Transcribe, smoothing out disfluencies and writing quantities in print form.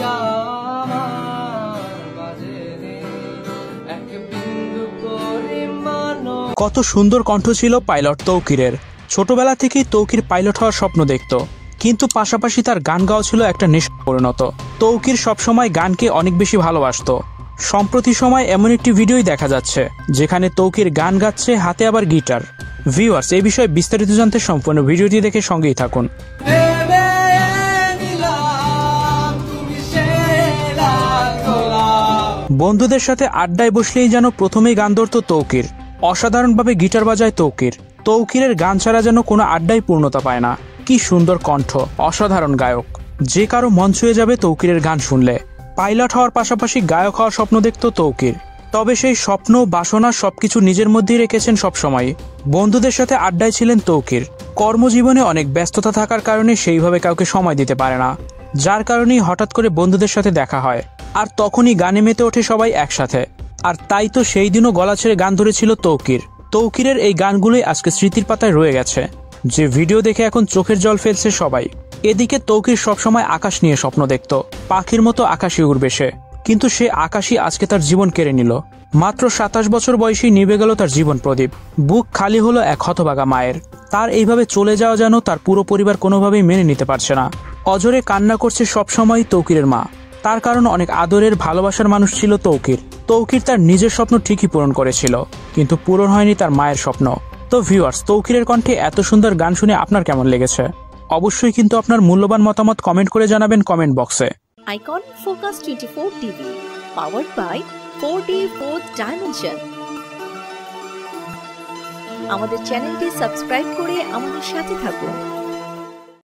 যা আমার বাজেনি এক বিন্দু পরিমাণ। কত সুন্দর কণ্ঠ ছিল পাইলট তৌকিরের। ছোটবেলা থেকেই তৌকির পাইলট হওয়ার স্বপ্ন দেখত, কিন্তু পাশাপাশি তার গান গাওয়া ছিল একটা নেশায় পরিণত। তৌকির সবসময় গানকে অনেক বেশি ভালোবাসত। সম্প্রতি সময় এমন একটি ভিডিওই দেখা যাচ্ছে যেখানে তৌকির গান গাচ্ছে, হাতে আবার গিটার। ভিউয়ার্স, এই বিষয়ে বিস্তারিত জানতে সম্পূর্ণ ভিডিওটি দেখে সঙ্গেই থাকুন। বন্ধুদের সাথে আড্ডায় বসলেই যেন প্রথমেই গান ধরত তৌকির। অসাধারণভাবে গিটার বাজায় তৌকির। তৌকিরের গান ছাড়া যেন কোনো আড্ডায় পূর্ণতা পায় না। কি সুন্দর কণ্ঠ, অসাধারণ গায়ক, যে কারো মন ছুঁয়ে যাবে তৌকিরের গান শুনলে। পাইলট হওয়ার পাশাপাশি গায়ক হওয়ার স্বপ্ন দেখত তৌকির, তবে সেই স্বপ্ন বাসনা সবকিছু নিজের মধ্যেই রেখেছেন সবসময়। বন্ধুদের সাথে আড্ডায় ছিলেন তৌকির। কর্মজীবনে অনেক ব্যস্ততা থাকার কারণে সেইভাবে কাউকে সময় দিতে পারে না, যার কারণেই হঠাৎ করে বন্ধুদের সাথে দেখা হয়, আর তখনই গানে মেতে ওঠে সবাই একসাথে। আর তাই তো সেই দিনও গলা ছেড়ে গান ধরেছিল তৌকির। তৌকিরের এই গানগুলোই আজকে স্মৃতির পাতায় রয়ে গেছে, যে ভিডিও দেখে এখন চোখের জল ফেলছে সবাই। এদিকে তৌকির সবসময় আকাশ নিয়ে স্বপ্ন দেখত, পাখির মতো আকাশে উড়বে সে, কিন্তু সে আকাশই আজকে তার জীবন কেড়ে নিল। মাত্র 27 বছর বয়সেই নিভে গেল তার জীবন প্রদীপ। বুক খালি হলো এক হতভাগা মায়ের। তার এইভাবে চলে যাওয়া যেন তার পুরো পরিবার কোনোভাবেই মেনে নিতে পারছে না। অজরে কান্না করছে সবসময় তৌকিরের মা। তার কারণ অনেক আদরের ভালোবাসার মানুষ ছিল তৌকির। তৌকির তার নিজের স্বপ্ন ঠিকই পূরণ করেছিল, কিন্তু পূরণ হয়নি তার মায়ের স্বপ্ন। তো ভিউয়ার্স, তৌকিরের কণ্ঠে এত সুন্দর গান শুনে আপনার কেমন লেগেছে? অবশ্যই কিন্তু আপনার মূল্যবান মতামত কমেন্ট করে জানাবেন কমেন্ট বক্সে। Icon focus 24 TV, powered by 4D Fourth Dimension। আমাদের চ্যানেলটি সাবস্ক্রাইব করে আমাদের সাথে থাকুন।